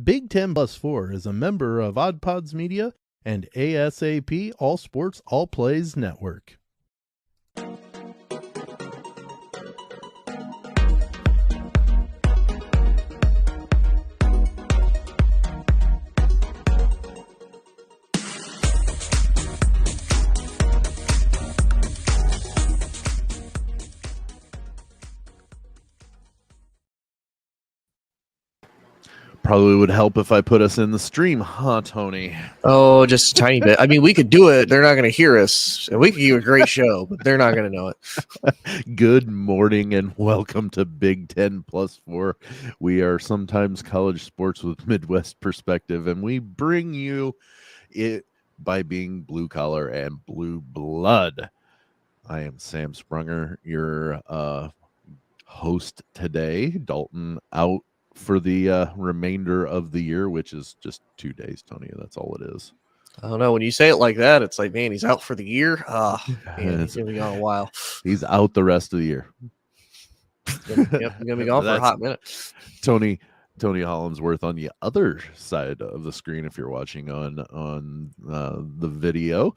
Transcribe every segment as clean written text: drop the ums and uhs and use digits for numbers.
Big 10+4 is a member of Odd Pods Media and ASAP All Sports All Plays Network. Probably would help if I put us in the stream, huh, Tony? Oh, just a tiny bit. I mean, we could do it. They're not going to hear us. And we could do a great show, but they're not going to know it. Good morning and welcome to Big 10+4. We are sometimes college sports with Midwest perspective, and we bring you it by being blue collar and blue blood. I am Sam Sprunger, your host today. Dalton out for the remainder of the year, which is just 2 days, Tony. That's all it is. I don't know. When you say it like that, it's like, man, he's out for the year. Man, he's going to be gone a while. He's out the rest of the year. Yep, he's going to be gone for a hot minute. Tony Hollandsworth on the other side of the screen, if you're watching on the video.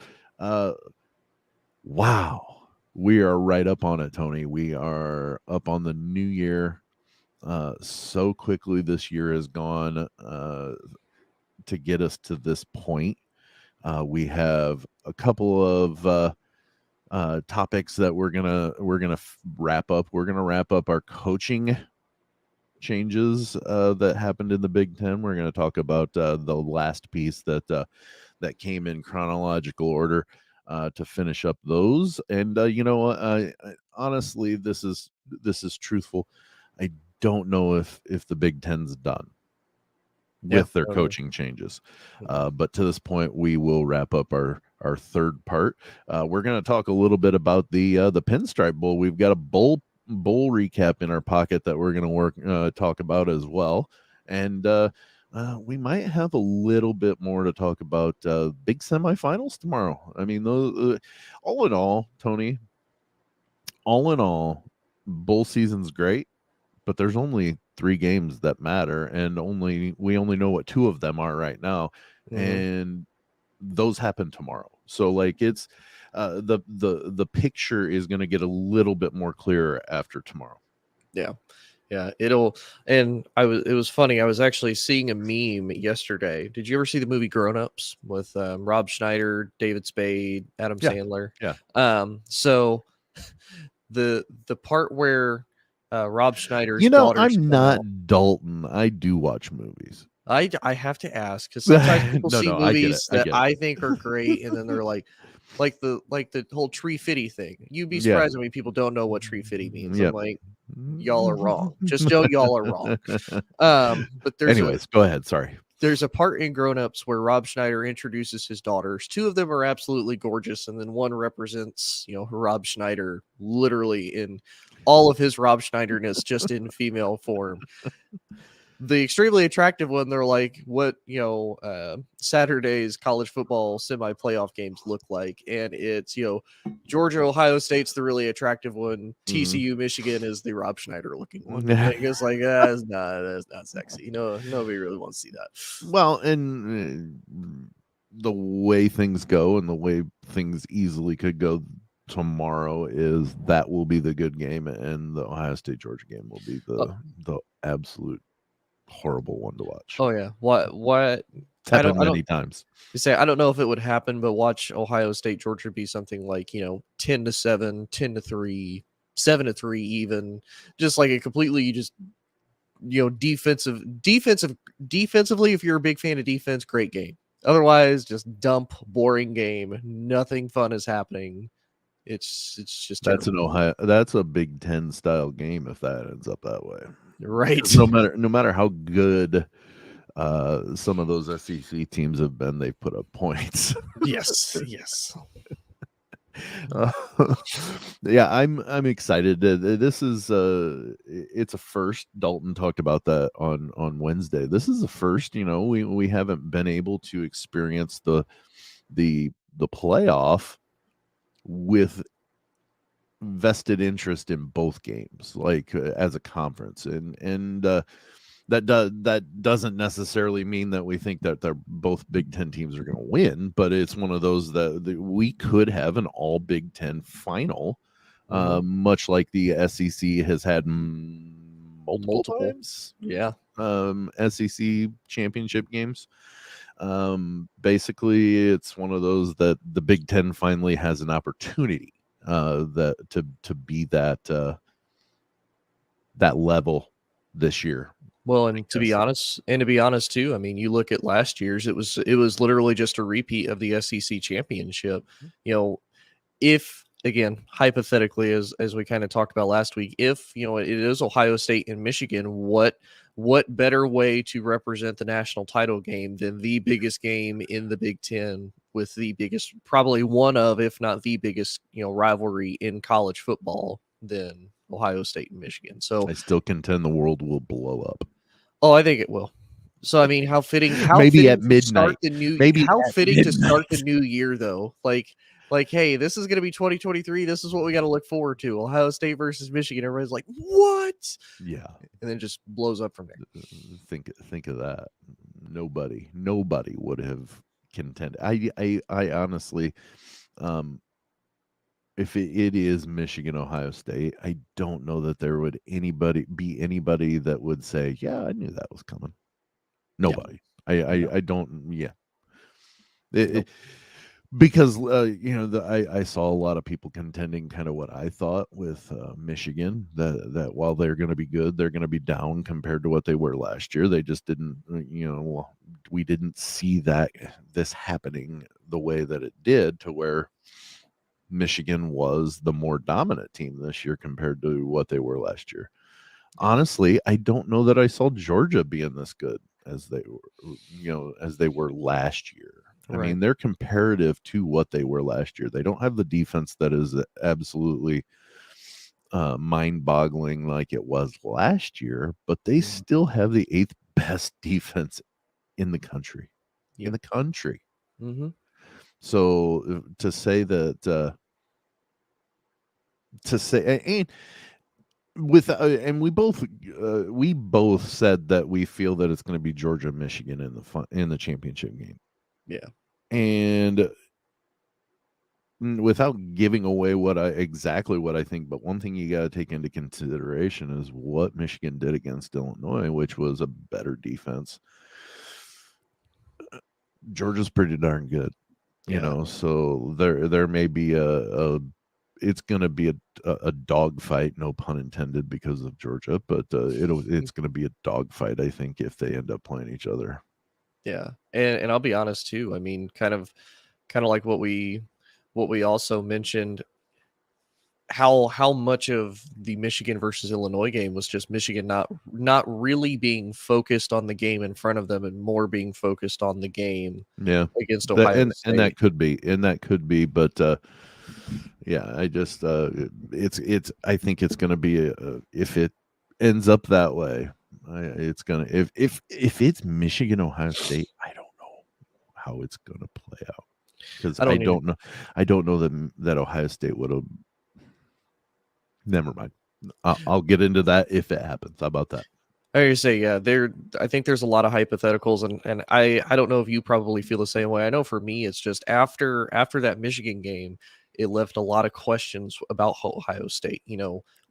Wow. We are right up on it, Tony. We are up on the new year. So quickly this year has gone to get us to this point. We have a couple of topics that we're gonna wrap up. We're gonna wrap up our coaching changes that happened in the Big Ten. We're gonna talk about the last piece that came in chronological order to finish up those. And honestly, this is truthful. I don't know if the Big Ten's done with their coaching changes. But to this point, we will wrap up our third part. We're going to talk a little bit about the Pinstripe Bowl. We've got a bowl recap in our pocket that we're going to talk about as well. And we might have a little bit more to talk about big semifinals tomorrow. I mean, those, all in all, Tony, bowl season's great. But there's only 3 games that matter, and we only know what 2 of them are right now, and those happen tomorrow. So like it's the picture is going to get a little bit more clear after tomorrow. Yeah, it'll. And it was funny. I was actually seeing a meme yesterday. Did you ever see the movie Grown Ups with Rob Schneider, David Spade, Adam Sandler? Yeah. So the part where Rob Schneider's I'm not Dalton. I do watch movies. I have to ask because sometimes people see movies that I think are great, and then they're like the whole tree fitty thing. You'd be surprised how many people don't know what tree fitty means. Yep. I'm like, y'all are wrong. Just know y'all are wrong. But there's go ahead. Sorry. There's a part in Grown Ups where Rob Schneider introduces his daughters. 2 of them are absolutely gorgeous, and then one represents, Rob Schneider literally in all of his Rob Schneider-ness, just in female form. The extremely attractive one, they're like, what, Saturday's college football semi-playoff games look like. And it's, Georgia, Ohio State's the really attractive one. TCU, Michigan is the Rob Schneider-looking one. It's like, that's not sexy. Nobody really wants to see that. Well, and the way things go and the way things easily could go tomorrow is that will be the good game, and the Ohio State Georgia game will be the absolute horrible one to watch. Oh yeah, what it's happened many times. You say I don't know if it would happen, but watch Ohio State Georgia be something like 10-7, 10-3, 7-3, even just like a completely defensively. If you're a big fan of defense, great game. Otherwise, just dump, boring game. Nothing fun is happening. It's just that's a Big Ten style game if that ends up that way, right? No matter how good some of those SEC teams have been, they've put up points. yes Yeah, I'm excited. This is it's a first. Dalton talked about that on Wednesday. This is the first. We haven't been able to experience the playoff with vested interest in both games, like as a conference, and that doesn't necessarily mean that we think that they're both Big Ten teams are going to win, but it's one of those that we could have an all Big Ten final, much like the SEC has had multiple times. Yeah. SEC championship games. Basically, it's one of those that the Big Ten finally has an opportunity that to be that level this year. Well, and to be honest too, I mean, you look at last year's, it was literally just a repeat of the SEC championship. You know, if again, hypothetically, as we kind of talked about last week, if it is Ohio State and Michigan, what better way to represent the national title game than the biggest game in the Big Ten with the biggest, probably one of, if not the biggest, rivalry in college football than Ohio State and Michigan. So I still contend the world will blow up. Oh, I think it will. So I mean, how fitting? How maybe fitting at midnight. How fitting to start the new year though? Like, hey, this is going to be 2023. This is what we got to look forward to. Ohio State versus Michigan. Everybody's like, what? Yeah, and then just blows up from there. Think of that. Nobody would have contended. I honestly, if it is Michigan, Ohio State, I don't know that there would be anybody that would say, yeah, I knew that was coming. Nobody. Yeah. I don't. Yeah. Because I saw a lot of people contending kind of what I thought with Michigan, that while they're going to be good, they're going to be down compared to what they were last year. They just didn't, we didn't see this happening the way that it did, to where Michigan was the more dominant team this year compared to what they were last year. Honestly, I don't know that I saw Georgia being this good as they were last year. I mean, they're comparative to what they were last year. They don't have the defense that is absolutely mind-boggling like it was last year, but they still have the 8th best defense in the country. In the country. Mm-hmm. So to say that, and we both said that we feel that it's going to be Georgia Michigan in the championship game. Yeah. And without giving away exactly what I think, but one thing you got to take into consideration is what Michigan did against Illinois, which was a better defense. Georgia's pretty darn good, so there may be it's going to be a dogfight, no pun intended, because of Georgia, but it's going to be a dogfight, I think, if they end up playing each other. Yeah, and I'll be honest too. I mean, kind of like what we also mentioned, how much of the Michigan versus Illinois game was just Michigan not really being focused on the game in front of them, and more being focused on the game against Ohio State. And that could be, but yeah, I just I think it's going to be if it ends up that way, it's gonna, if it's Michigan Ohio State, I don't know how it's gonna play out, because I don't know that Ohio State would have. Never mind. I'll get into that if it happens. How about that? I was gonna say, I think there's a lot of hypotheticals, and I don't know if you probably feel the same way. I know for me, it's just after that Michigan game, it left a lot of questions about Ohio State.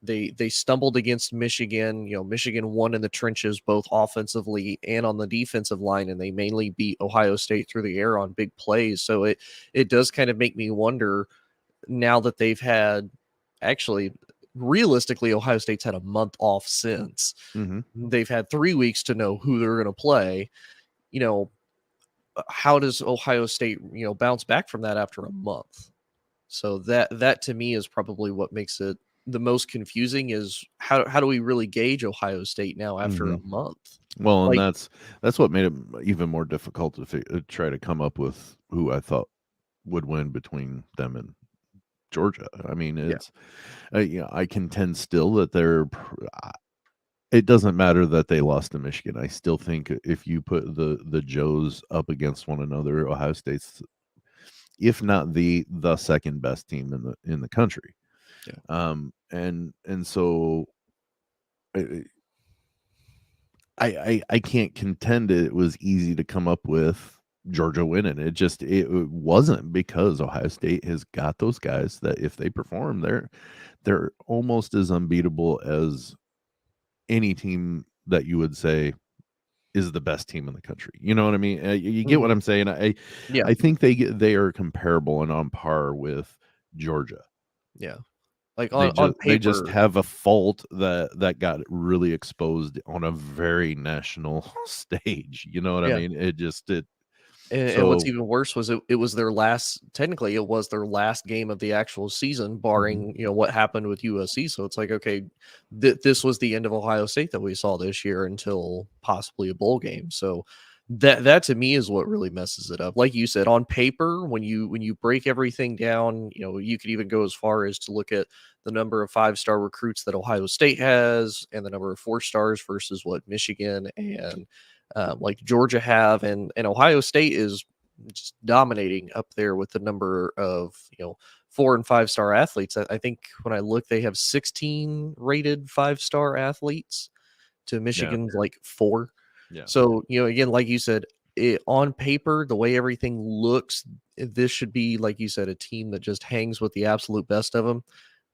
They stumbled against Michigan. Michigan won in the trenches, both offensively and on the defensive line, and they mainly beat Ohio State through the air on big plays. So it does kind of make me wonder, now that they've had, actually, realistically, Ohio State's had a month off since. Mm-hmm. They've had 3 weeks to know who they're going to play. How does Ohio State, bounce back from that after a month? So that to me is probably what makes it the most confusing, is how do we really gauge Ohio State now after a month? Well, and that's what made it even more difficult to try to come up with who I thought would win between them and Georgia. I mean, it's I contend still that it doesn't matter that they lost to Michigan. I still think if you put the Joes up against one another, Ohio State's, if not the second best team in the country. And so I can't contend it was easy to come up with Georgia winning. It wasn't, because Ohio State has got those guys that if they perform, they're almost as unbeatable as any team that you would say is the best team in the country. You know what I mean? You get what I'm saying? Yeah. I think they are comparable and on par with Georgia. Yeah. Like They on just paper, have a fault that got really exposed on a very national stage. You know what I yeah. mean? And what's So even worse was it was their last, technically it was their last game of the actual season, barring, what happened with USC. So it's like, okay, this was the end of Ohio State that we saw this year until possibly a bowl game. So that to me is what really messes it up. Like you said, on paper, when you break everything down, you could even go as far as to look at the number of 5-star recruits that Ohio State has and the number of 4-stars versus what Michigan and like Georgia have, and Ohio State is just dominating up there with the number of 4 and 5-star athletes. I think when I look, they have 16 rated 5-star athletes to Michigan's like 4. yeah. So again, like you said, on paper, the way everything looks, this should be, like you said, a team that just hangs with the absolute best of them.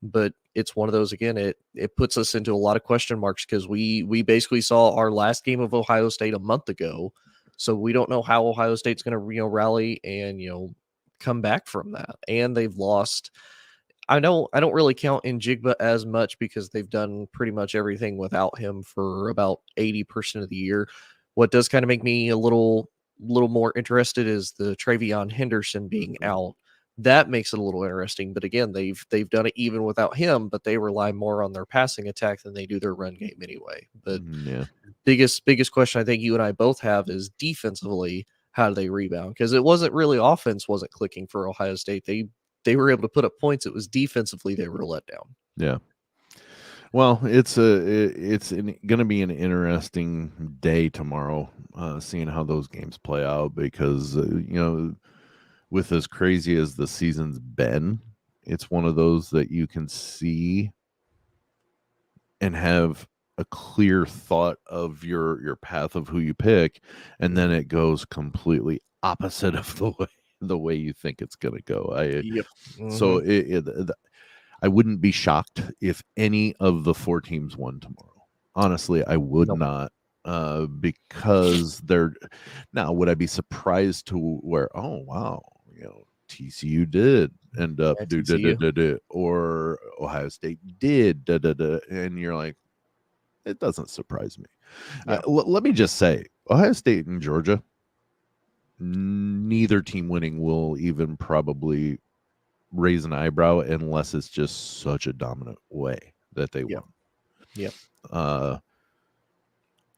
But it's one of those, again, it puts us into a lot of question marks because we basically saw our last game of Ohio State a month ago, so we don't know how Ohio State's going to rally and come back from that. And they've lost. I don't really count Njigba as much because they've done pretty much everything without him for about 80% of the year. What does kind of make me a little more interested is the Travion Henderson being out. That makes it a little interesting. But again, they've done it even without him, but they rely more on their passing attack than they do their run game anyway. But Yeah. biggest question I think you and I both have is defensively, how do they rebound? Because it wasn't really offense wasn't clicking for Ohio State. They were able to put up points. It was defensively they were let down. Yeah. Well, it's going to be an interesting day tomorrow, seeing how those games play out, because with as crazy as the season's been, it's one of those that you can see and have a clear thought of your path of who you pick, and then it goes completely opposite of the way you think it's going to go. Yep. So I wouldn't be shocked if any of the 4 teams won tomorrow. Honestly, I would not, because they're now. Would I be surprised to where? Oh wow, TCU did end up or Ohio State did and you're like, it doesn't surprise me. Yeah. Let me just say, Ohio State and Georgia, neither team winning will even probably raise an eyebrow unless it's just such a dominant way that they won. Yeah.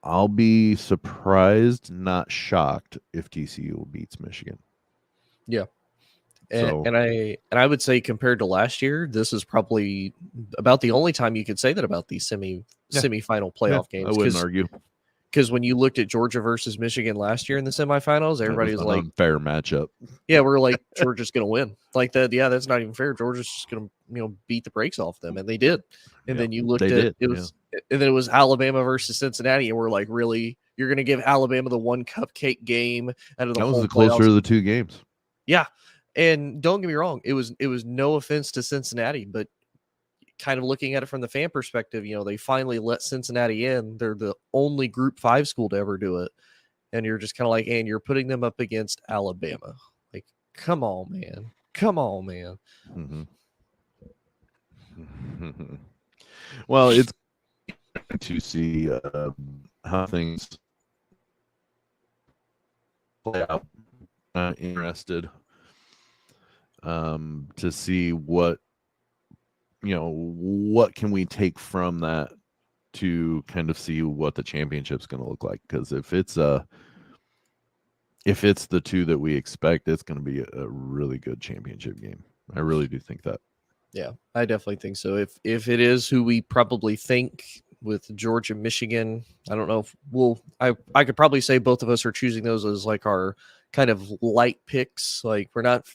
I'll be surprised, not shocked, if TCU beats Michigan. Yeah. And I would say, compared to last year, this is probably about the only time you could say that about these semifinal playoff games. I wouldn't argue. Because when you looked at Georgia versus Michigan last year in the semifinals, everybody was like, unfair matchup. Yeah, we're like, Georgia's going to win. Like that. Yeah, that's not even fair. Georgia's just going to beat the brakes off them, and they did. And then you looked at it was, and then it was Alabama versus Cincinnati, and we're like, really, you're going to give Alabama the one cupcake game out of the whole playoffs? That was the closer of the 2 games. Yeah, and don't get me wrong, it was no offense to Cincinnati, but kind of looking at it from the fan perspective, they finally let Cincinnati in. They're the only Group 5 school to ever do it. And you're just kind of like, and you're putting them up against Alabama. Like, come on, man. Come on, man. Mm-hmm. Well, it's to see how things play out. Interested to see what can we take from that to kind of see what the championship's going to look like, because if it's the 2 that we expect, it's going to be a really good championship game. I really do think that. Yeah, I definitely think so. If it is who we probably think with Georgia, Michigan, I don't know if I could probably say both of us are choosing those as like our kind of light picks. Like, we're not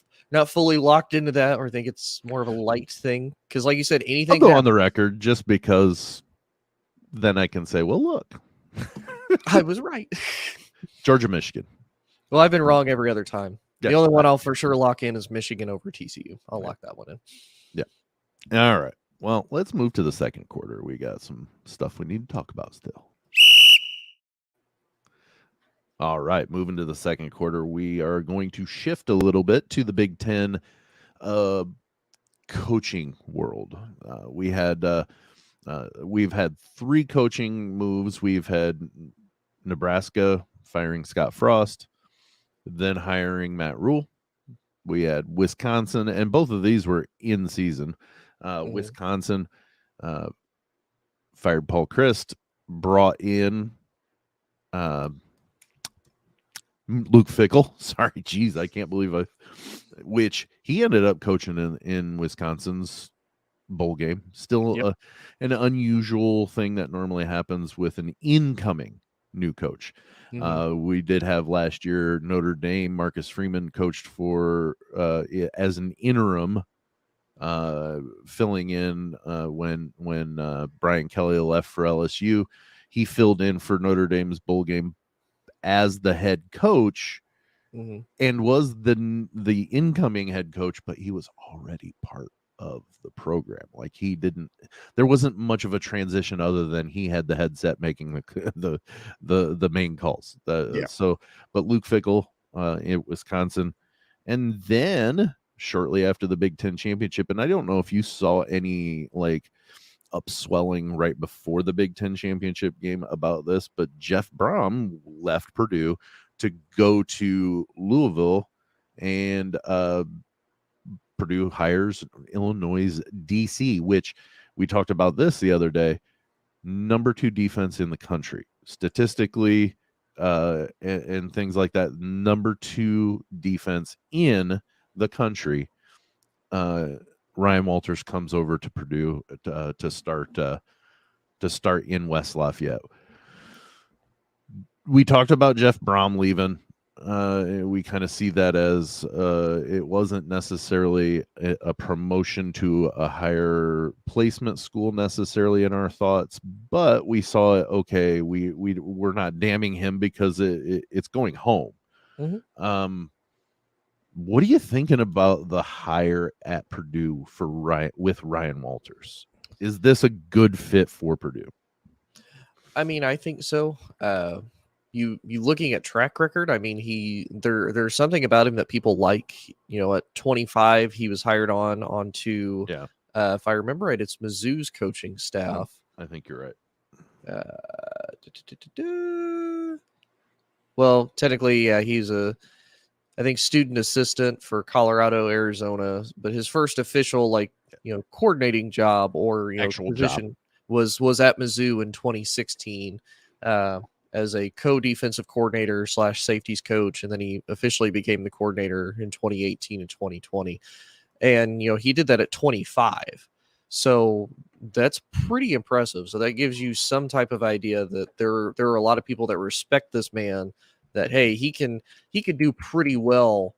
fully locked into that, or think it's more of a light thing. Because like you said, anything I'll go on the record just because then I can say, well, look, I was right. Georgia, Michigan. Well, I've been wrong every other time. Yeah. The only one I'll for sure lock in is Michigan over TCU. I'll lock that one in. Yeah. All right. Well, let's move to the second quarter. We got some stuff we need to talk about still. All right. Moving to the second quarter, we are going to shift a little bit to the Big Ten coaching world. We've had 3 coaching moves. We've had Nebraska firing Scott Frost, then hiring Matt Rule. We had Wisconsin, and both of these were in season. Wisconsin fired Paul Chryst, brought in Luke Fickell. Sorry, geez, I can't believe which he ended up coaching in Wisconsin's bowl game. Still an unusual thing that normally happens with an incoming new coach. We did have last year Notre Dame. Marcus Freeman coached for as an interim, filling in when Brian Kelly left for LSU. He filled in for Notre Dame's bowl game as the head coach, and was the incoming head coach, but he was already part of the program. Like there wasn't much of a transition other than he had the headset making the main calls. So, but Luke Fickell in Wisconsin, and then shortly after the Big Ten championship, and I don't know if you saw any like upswelling right before the Big Ten championship game about this, but Jeff Brohm left Purdue to go to Louisville, and Purdue hires Illinois' DC, which we talked about this the other day, number 2 defense in the country. Statistically, and things like that, number 2 defense in the country. Ryan Walters comes over to Purdue to start in West Lafayette. We talked about Jeff Brohm leaving. We kind of see that as it wasn't necessarily a promotion to a higher placement school necessarily in our thoughts, but we saw it. Okay, we're not damning him because it's going home. What are you thinking about the hire at Purdue with Ryan Walters? Is this a good fit for Purdue? I mean, I think so. You looking at track record, I mean, there's something about him that people like. You know, at 25, he was hired onto if I remember right, it's Mizzou's coaching staff. I think you're right. Well, technically, he's I think student assistant for Colorado, Arizona, but his first official coordinating job or actual position job was at Mizzou in 2016 as a co-defensive coordinator / safeties coach, and then he officially became the coordinator in 2018 and 2020. And he did that at 25. So that's pretty impressive. So that gives you some type of idea that there are a lot of people that respect this man, that hey, he can do pretty well,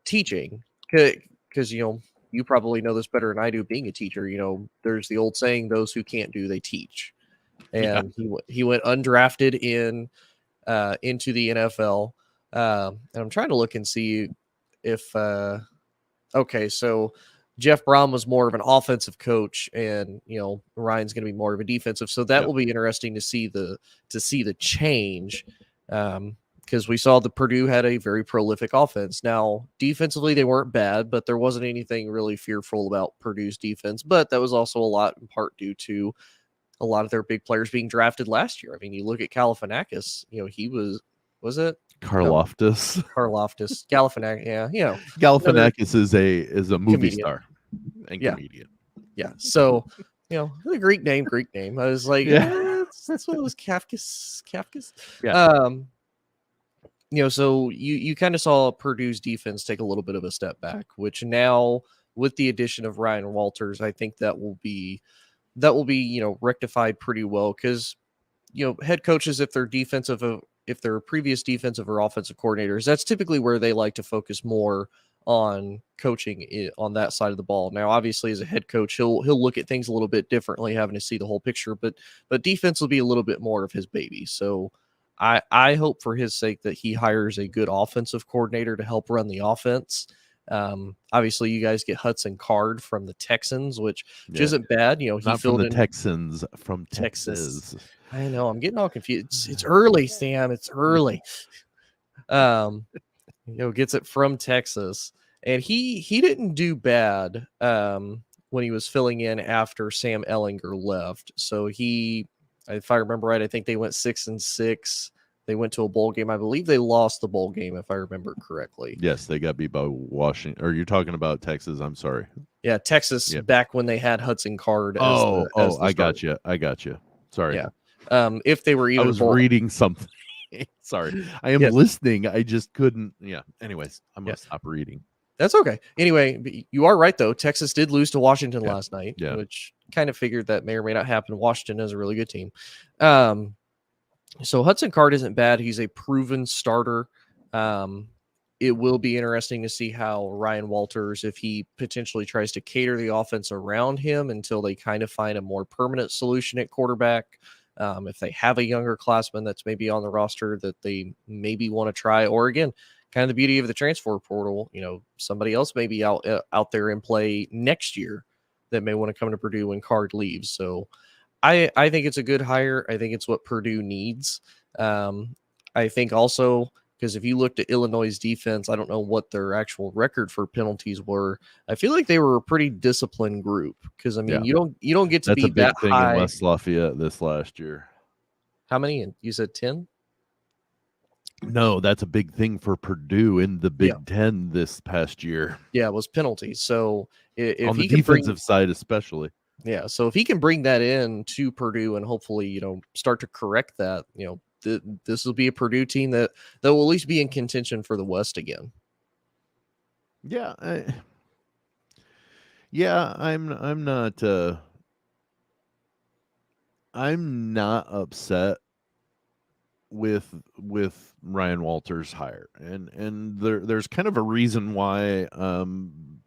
teaching, because you probably know this better than I do, being a teacher. There's the old saying, those who can't do, they teach. And he went undrafted into the NFL. And I'm trying to look and see if okay, so Jeff Brohm was more of an offensive coach, and Ryan's going to be more of a defensive. So that will be interesting to see the change, because we saw the Purdue had a very prolific offense. Now defensively they weren't bad, but there wasn't anything really fearful about Purdue's defense. But that was also a lot in part due to a lot of their big players being drafted last year. I mean, you look at Galifianakis, he was it Karlaftis? Karlaftis, Galifianakis, yeah, Galifianakis is a movie comedian. Star and comedian. Yeah. So, the Greek name. I was like, that's what it was, Kafkas. Yeah. So you kind of saw Purdue's defense take a little bit of a step back, which now with the addition of Ryan Walters, I think that will be rectified pretty well, because head coaches, if they're previous defensive or offensive coordinators, that's typically where they like to focus more on coaching on that side of the ball. Now, obviously, as a head coach, he'll look at things a little bit differently, having to see the whole picture. But defense will be a little bit more of his baby. So I hope for his sake that he hires a good offensive coordinator to help run the offense. Obviously, you guys get Hudson Card from the Texans, which isn't bad. You know, he not filled from the in Texans, from Texas. I know, I'm getting all confused. It's early, Sam. It's early. Gets it from Texas, and he didn't do bad when he was filling in after Sam Ehlinger left. So if I remember right, I think they went 6-6. They went to a bowl game. I believe they lost the bowl game, if I remember correctly. Yes, they got beat by Washington. Or you're talking about Texas? I'm sorry. Yeah, Texas back when they had Hudson Card. I got you. Sorry. Yeah. If they were even, I was reading something. Sorry, I am listening. I just couldn't. Yeah. Anyways, I'm gonna stop reading. That's okay. Anyway, you are right though. Texas did lose to Washington last night, which kind of figured that may or may not happen. Washington is a really good team. So Hudson Card isn't bad. He's a proven starter. It will be interesting to see how Ryan Walters, if he potentially tries to cater the offense around him until they kind of find a more permanent solution at quarterback. If they have a younger classman that's maybe on the roster that they maybe want to try, or again, kind of the beauty of the transfer portal, somebody else may be out there in play next year that may want to come to Purdue when Card leaves. So I think it's a good hire. I think it's what Purdue needs. I think also, because if you looked at Illinois' defense, I don't know what their actual record for penalties were. I feel like they were a pretty disciplined group. Because you don't get to be that high. That's a big thing in West Lafayette this last year. How many? You said 10? No, that's a big thing for Purdue in the Big Ten this past year. Yeah, it was penalties. So if on the defensive side, especially. Yeah, so if he can bring that in to Purdue and hopefully start to correct that, this will be a Purdue team that will at least be in contention for the West again. Yeah, I'm not upset with Ryan Walters' hire, and there's kind of a reason why I'm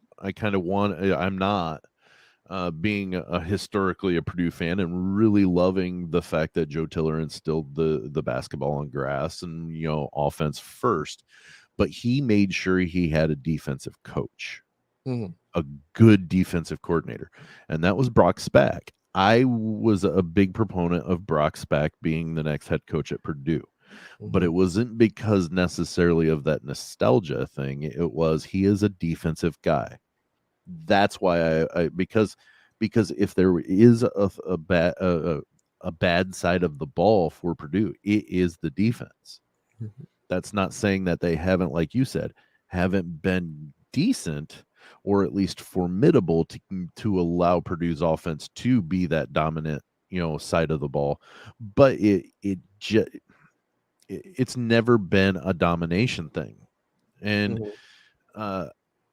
not. Being historically a Purdue fan and really loving the fact that Joe Tiller instilled the basketball on grass and offense first, but he made sure he had a defensive coach, a good defensive coordinator, and that was Brock Spack. I was a big proponent of Brock Spack being the next head coach at Purdue, but it wasn't because necessarily of that nostalgia thing. It was he is a defensive guy. That's why because if there is a bad side of the ball for Purdue, it is the defense. That's not saying that they haven't, like you said, haven't been decent or at least formidable to allow Purdue's offense to be that dominant, side of the ball. But it's never been a domination thing. And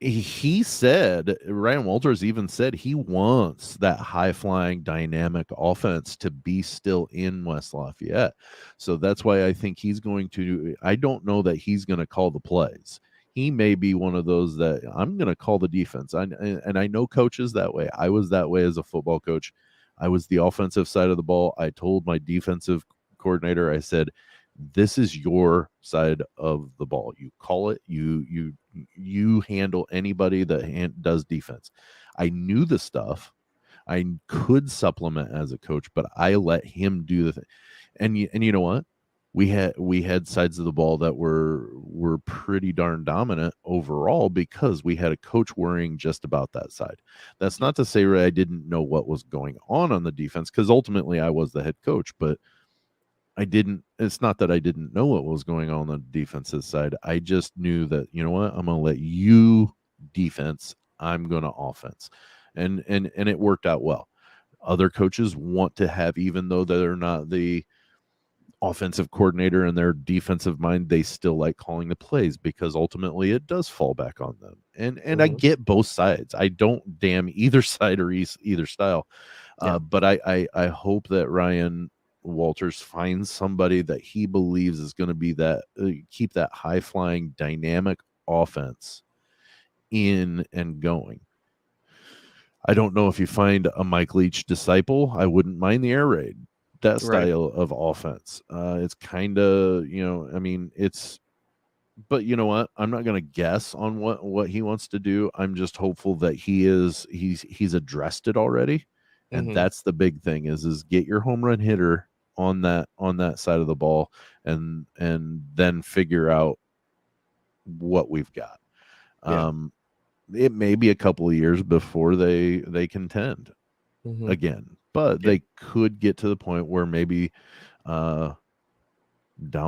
he said, Ryan Walters even said he wants that high-flying, dynamic offense to be still in West Lafayette. So that's why I think he's going to – I don't know that he's going to call the plays. He may be one of those that I'm going to call the defense. And I know coaches that way. I was that way as a football coach. I was the offensive side of the ball. I told my defensive coordinator, I said, this is your side of the ball. You call it. You handle anybody that does defense. I knew the stuff. I could supplement as a coach, but I let him do the thing. And you know what? We had sides of the ball that were pretty darn dominant overall because we had a coach worrying just about that side. That's not to say I didn't know what was going on the defense, because ultimately I was the head coach, but it's not that I didn't know what was going on the defensive side. I just knew that, you know what, I'm going to let you defense, I'm going to offense. And it worked out well. Other coaches want to have, even though they're not the offensive coordinator in their defensive mind, they still like calling the plays because ultimately it does fall back on them. And I get both sides. I don't damn either side or either style. But I hope that Ryan Walters finds somebody that he believes is going to be that keep that high flying dynamic offense in and going. I don't know if you find a Mike Leach disciple. I wouldn't mind the air raid, that style of offense. It's kind of, I mean, but you know what? I'm not going to guess on what he wants to do. I'm just hopeful that he's addressed it already. And that's the big thing is get your home run hitter on that side of the ball and then figure out what we've got. It may be a couple of years before they contend again, but they could get to the point where maybe down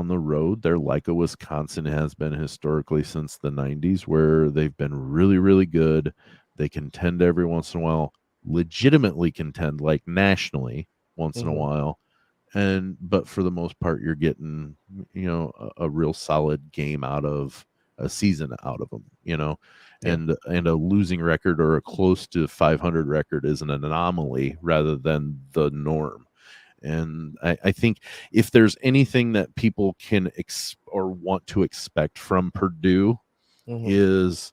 the road they're like a Wisconsin has been historically since the 90s, where they've been really, really good. They contend every once in a while, legitimately contend, like nationally once in a while. But for the most part, you're getting, a real solid game out of a season out of them, and a losing record or a close to 500 record is an anomaly rather than the norm. And I think if there's anything that people can or want to expect from Purdue is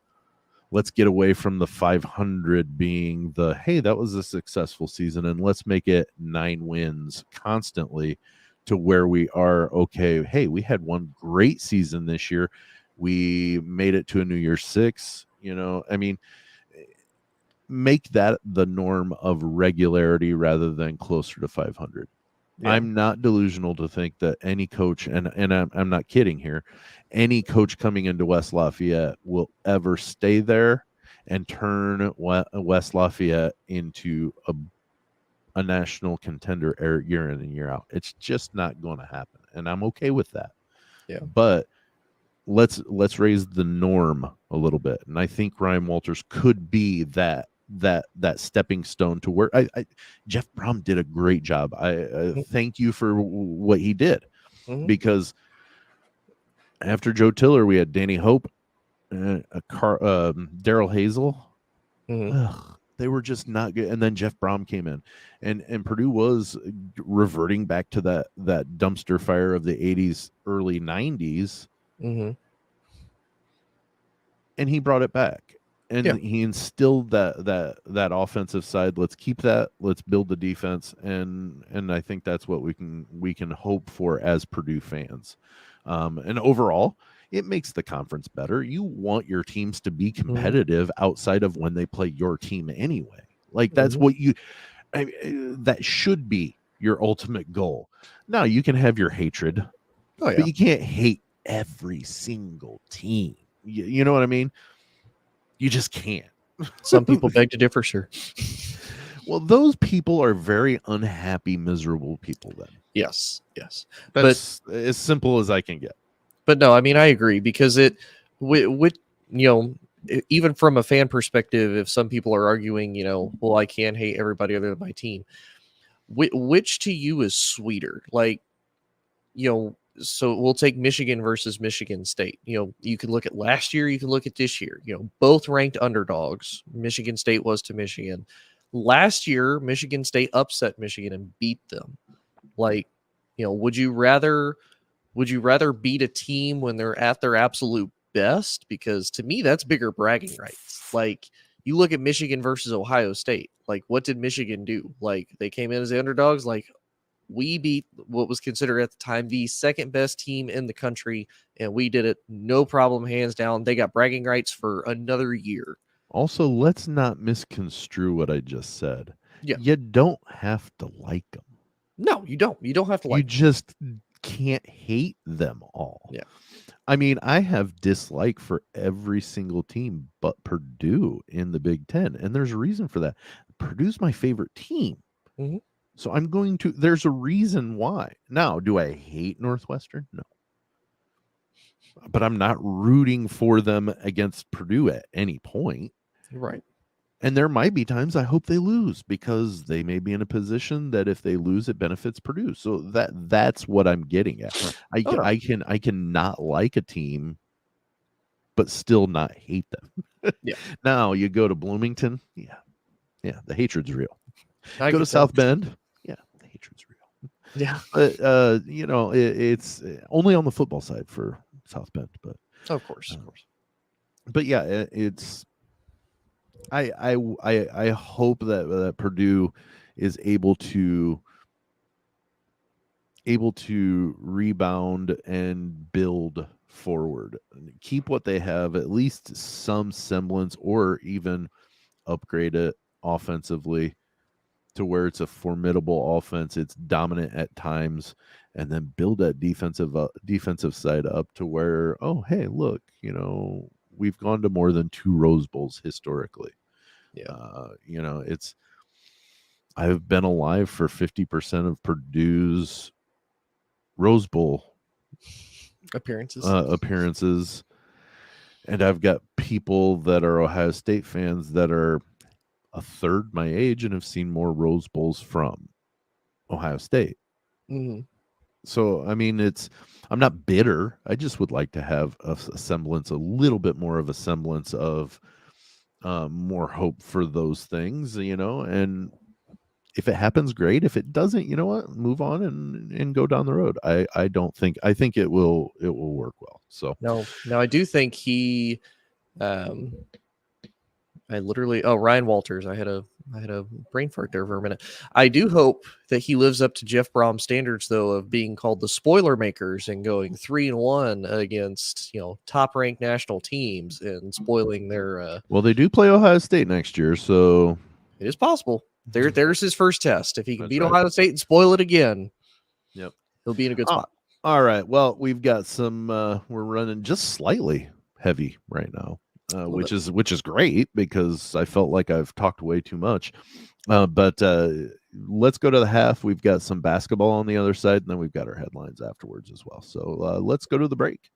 let's get away from the 500 being the, hey, that was a successful season, and let's make it 9 wins constantly to where we are, okay, hey, we had one great season this year. We made it to a New Year's 6, I mean, make that the norm of regularity rather than closer to 500. I'm not delusional to think that any coach, and I'm not kidding here, any coach coming into West Lafayette will ever stay there and turn West Lafayette into a national contender year in and year out. It's just not going to happen, and I'm okay with that. But let's raise the norm a little bit, and I think Ryan Walters could be that stepping stone to where Jeff Brohm did a great job. I thank you for what he did, because after Joe Tiller, we had Danny Hope, Daryl Hazel. They were just not good. And then Jeff Brohm came in, and Purdue was reverting back to that dumpster fire of the 80s, early 90s. And he brought it back. And he instilled that offensive side. Let's keep that. Let's build the defense, and I think that's what we can hope for as Purdue fans. And overall, it makes the conference better. You want your teams to be competitive outside of when they play your team anyway. Like that's what that should be your ultimate goal. Now you can have your hatred, but you can't hate every single team. You know what I mean? You just can't. Some people beg to differ, sir. Well, those people are very unhappy, miserable people then. Yes. That's as simple as I can get. But no, I mean, I agree, because even from a fan perspective, if some people are arguing, well, I can't hate everybody other than my team, which to you is sweeter? Like, so we'll take Michigan versus Michigan State. You can look at last year, you can look at this year. Both ranked underdogs. Michigan State was to Michigan. Last year, Michigan State upset Michigan and beat them. Like, would you rather beat a team when they're at their absolute best? Because to me, that's bigger bragging rights. Like, you look at Michigan versus Ohio State. Like, what did Michigan do? Like, they came in as the underdogs. Like, we beat what was considered at the time the second best team in the country, and we did it no problem, hands down. They got bragging rights for another year. Also, let's not misconstrue what I just said. You don't have to like them. No, you don't. You don't have to like them. You just can't hate them all. I mean, I have dislike for every single team but Purdue in the Big Ten, and there's a reason for that. Purdue's my favorite team. So there's a reason why. Now, do I hate Northwestern? No. But I'm not rooting for them against Purdue at any point. Right. And there might be times I hope they lose, because they may be in a position that if they lose, it benefits Purdue. So that's what I'm getting at. I can not like a team, but still not hate them. Now you go to Bloomington. Yeah, the hatred's real. Go to South Bend. Yeah, the hatred's real. Yeah. But it's only on the football side for South Bend, but of course. But yeah, it's I hope that Purdue is able to rebound and build forward, keep what they have, at least some semblance, or even upgrade it offensively to where it's a formidable offense. It's dominant at times, and then build that defensive side up to where, oh, hey, look, we've gone to more than 2 Rose Bowls historically. Yeah. I've been alive for 50% of Purdue's Rose Bowl appearances, and I've got people that are Ohio State fans that are a third my age and have seen more Rose Bowls from Ohio State. Mm-hmm. So, I mean, I'm not bitter. I just would like to have a semblance, a little bit more of a semblance of more hope for those things, and if it happens, great. If it doesn't, you know what, move on and go down the road. I think it will work well. So no, I do think he, Ryan Walters. I had a brain fart there for a minute. I do hope that he lives up to Jeff Brohm standards, though, of being called the spoiler makers and going 3-1 against top ranked national teams and spoiling their. Well, they do play Ohio State next year, so it is possible. There's his first test. If he can beat right. Ohio State and spoil it again, yep, he'll be in a good spot. All right. Well, we've got some. We're running just slightly heavy right now, which is great because I felt like I've talked way too much. But let's go to the half. We've got some basketball on the other side, and then we've got our headlines afterwards as well. So let's go to the break.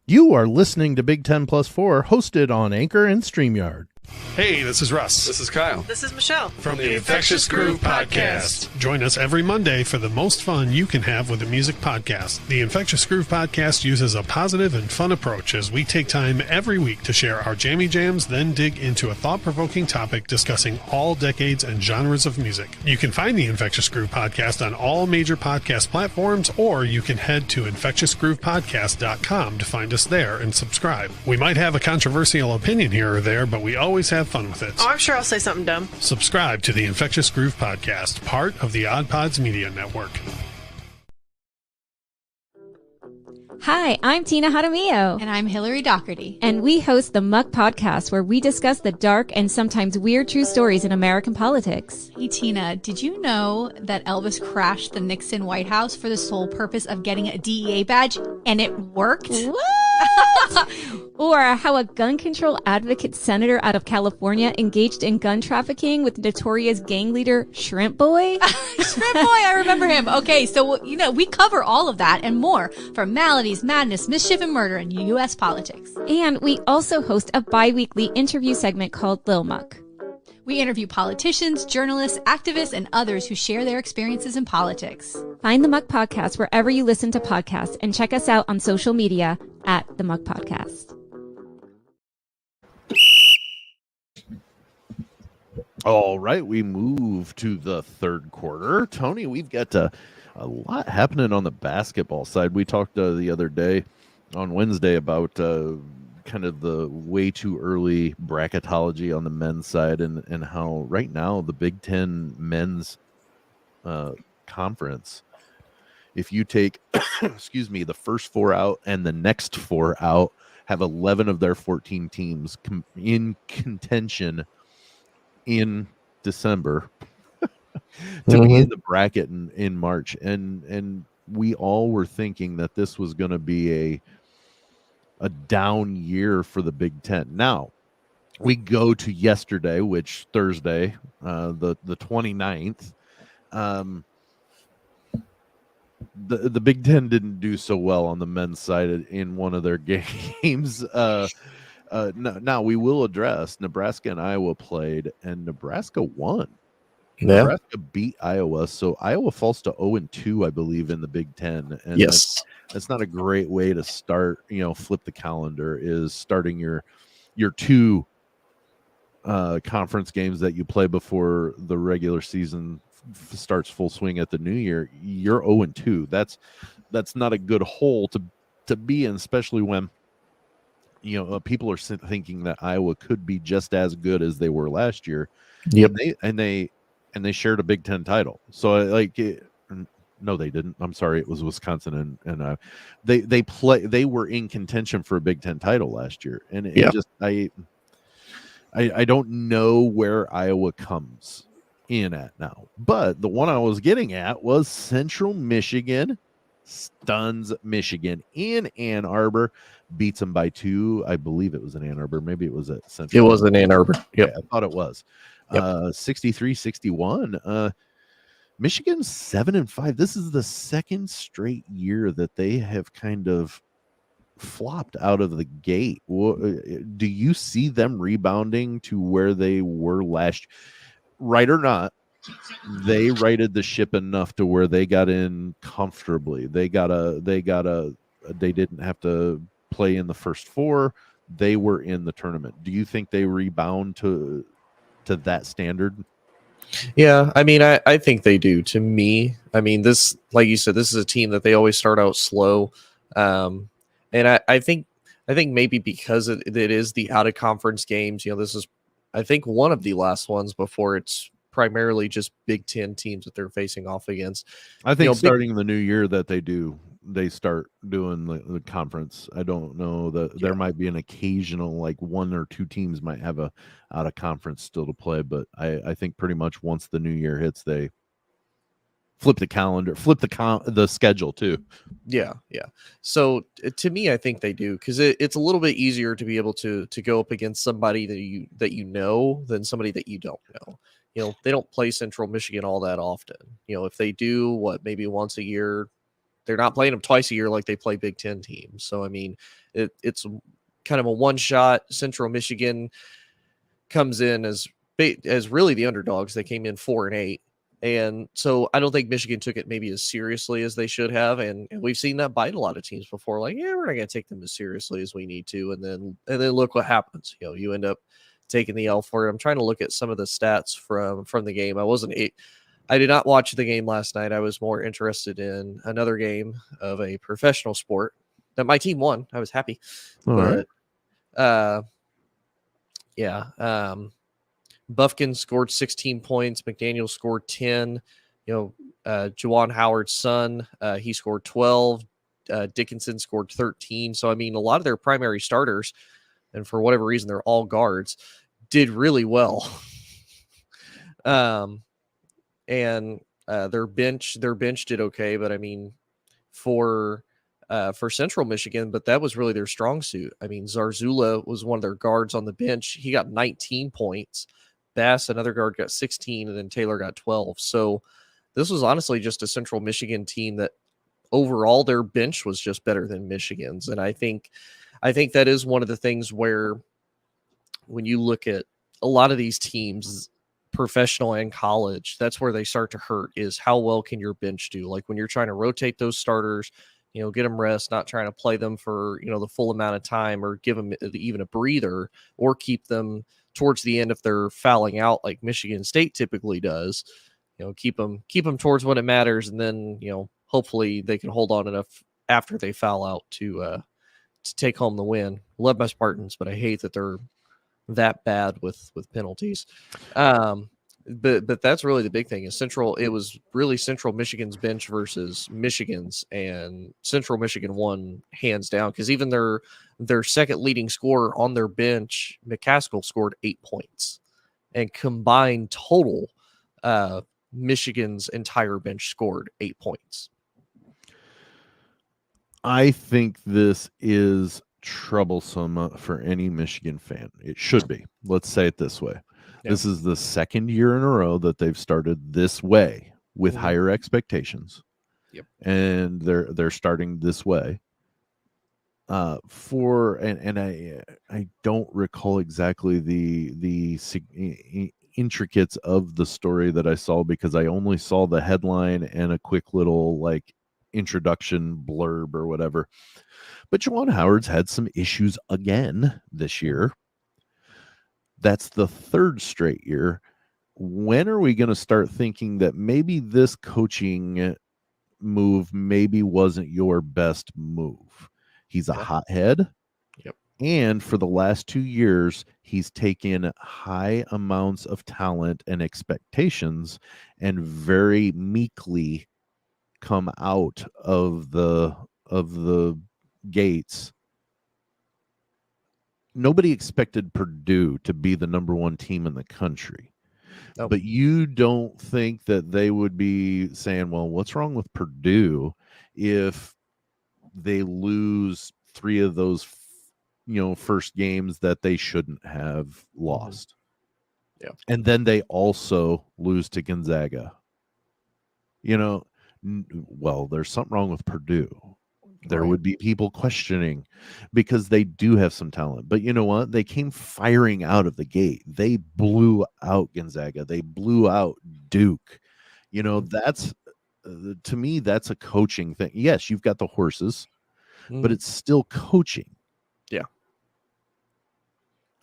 You are listening to Big 10 Plus 4, hosted on Anchor and StreamYard. Hey, this is Russ. This is Kyle. This is Michelle. From the Infectious Groove Podcast. Join us every Monday for the most fun you can have with a music podcast. The Infectious Groove Podcast uses a positive and fun approach as we take time every week to share our jammy jams, then dig into a thought-provoking topic discussing all decades and genres of music. You can find the Infectious Groove Podcast on all major podcast platforms, or you can head to infectiousgroovepodcast.com to find us there and subscribe. We might have a controversial opinion here or there, but we always have fun with it. Oh, I'm sure I'll say something dumb. Subscribe to the Infectious Groove Podcast, part of the Odd Pods Media Network. Hi, I'm Tina Jaramillo. And I'm Hillary Doherty. And we host the Muck Podcast, where we discuss the dark and sometimes weird true stories in American politics. Hey, Tina, did you know that Elvis crashed the Nixon White House for the sole purpose of getting a DEA badge, and it worked? What? Or how a gun control advocate senator out of California engaged in gun trafficking with notorious gang leader Shrimp Boy? Shrimp Boy, I remember him. Okay, so, we cover all of that and more from maladies, madness, mischief, and murder in U.S. politics. And we also host a bi-weekly interview segment called Lil Muck. We interview politicians, journalists, activists, and others who share their experiences in politics. Find the Muck Podcast wherever you listen to podcasts, and check us out on social media at the Muck Podcast. All right, we move to the third quarter. Tony, we've got a lot happening on the basketball side. We talked the other day on Wednesday about kind of the way too early bracketology on the men's side and how right now the Big Ten men's conference, if you take, the first 4 out and the next 4 out, have 11 of their 14 teams in contention in December to be in the bracket in March. And we all were thinking that this was going to be a down year for the Big Ten. Now, we go to yesterday, which Thursday, the 29th. The Big Ten didn't do so well on the men's side in one of their games. Now we will address Nebraska and Iowa played, and Nebraska won. Yeah. Nebraska beat Iowa, so Iowa falls to 0-2, I believe, in the Big Ten. And yes, that's not a great way to start. Flip the calendar is starting your 2 conference games that you play before the regular season starts full swing at the new year. You're 0-2. That's not a good hole to be in, especially when people are thinking that Iowa could be just as good as they were last year. Yep. And they shared a Big Ten title. So no, they didn't. I'm sorry, it was Wisconsin, and they were in contention for a Big Ten title last year, and I don't know where Iowa comes in at now. But the one I was getting at was Central Michigan stuns Michigan in Ann Arbor, beats them by 2. I believe it was in Ann Arbor. Maybe it was at Central. It was in Ann Arbor. Yep. Yeah, I thought it was. Yep. 63-61. Michigan's 7-5. This is the second straight year that they have kind of flopped out of the gate. Do you see them rebounding to where they were last? Right or not, they righted the ship enough to where they got in comfortably. They didn't have to play in the first 4. They were in the tournament. Do you think they rebound to that standard? Yeah, I mean, I think they do. To me, I mean, this, like you said, this is a team that they always start out slow. And I think maybe because it is the out of conference games, this is, I think, one of the last ones before it's primarily just Big Ten teams that they're facing off against. I think starting the new year that they start doing the conference. I don't know that there might be an occasional, like 1 or 2 teams might have a out of conference still to play, but I think pretty much once the new year hits, they flip the calendar, flip the schedule too. Yeah. So to me, I think they do, because it's a little bit easier to be able to go up against somebody that you know than somebody that you don't know. They don't play Central Michigan all that often. If they do, maybe once a year, they're not playing them twice a year like they play Big Ten teams. So, I mean, it's kind of a one shot. Central Michigan comes in as really the underdogs. They came in 4-8. And so I don't think Michigan took it maybe as seriously as they should have. And we've seen that bite a lot of teams before. Like, yeah, we're not going to take them as seriously as we need to. And then look what happens. You end up taking the L for it. I'm trying to look at some of the stats from the game. I did not watch the game last night. I was more interested in another game of a professional sport that my team won. I was happy. All right. Buffkin scored 16 points. McDaniel scored 10. Juwan Howard's son, he scored 12. Dickinson scored 13. So, I mean, a lot of their primary starters, and for whatever reason, they're all guards, did really well. And their bench did okay, but I mean, for Central Michigan, but that was really their strong suit. I mean, Zarzula was one of their guards on the bench. He got 19 points. Bass, another guard, got 16, and then Taylor got 12. So this was honestly just a Central Michigan team that overall their bench was just better than Michigan's. And I think that is one of the things where when you look at a lot of these teams, professional and college, that's where they start to hurt, is how well can your bench do? Like when you're trying to rotate those starters, get them rest, not trying to play them for, the full amount of time, or give them even a breather, or keep them towards the end if they're fouling out like Michigan State typically does. Keep them towards when it matters, and then, hopefully they can hold on enough after they foul out to take home the win. Love my Spartans, but I hate that they're that bad with penalties. But that's really the big thing is it was really Central Michigan's bench versus Michigan's, and Central Michigan won hands down, because even their second leading scorer on their bench, McCaskill, scored 8 points, and combined total, Michigan's entire bench scored 8 points. I think this is troublesome for any Michigan fan. It should be. Let's say it this way. Yeah. This is the second year in a row that they've started this way with higher expectations. Yep. And they're starting this way. I don't recall exactly the intricates of the story that I saw, because I only saw the headline and a quick little introduction blurb or whatever. But Juwan Howard's had some issues again this year. That's the third straight year. When are we going to start thinking that maybe this coaching move maybe wasn't your best move? He's a hothead. Yep. And for the last 2 years, he's taken high amounts of talent and expectations and very meekly come out of the gates. Nobody expected Purdue to be the number 1 team in the country. Nope. But you don't think that they would be saying, well, what's wrong with Purdue if they lose 3 of those first games that they shouldn't have lost. Yeah. And then they also lose to Gonzaga. Well, there's something wrong with Purdue. There would be people questioning because they do have some talent. But you know what? They came firing out of the gate. They blew out Gonzaga. They blew out Duke. That's to me, that's a coaching thing. Yes, you've got the horses, but it's still coaching. Yeah.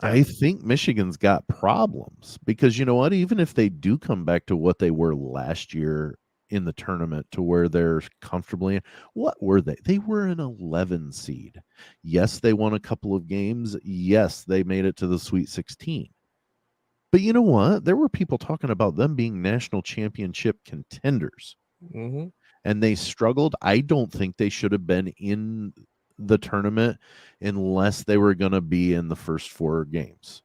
I think Michigan's got problems because you know what? Even if they do come back to what they were last year in the tournament to where they're comfortably in, what were they? They were an 11 seed. Yes, they won a couple of games. Yes, they made it to the Sweet 16. But you know what? There were people talking about them being national championship contenders. Mm-hmm. And they struggled. I don't think they should have been in the tournament unless they were going to be in the first 4 games.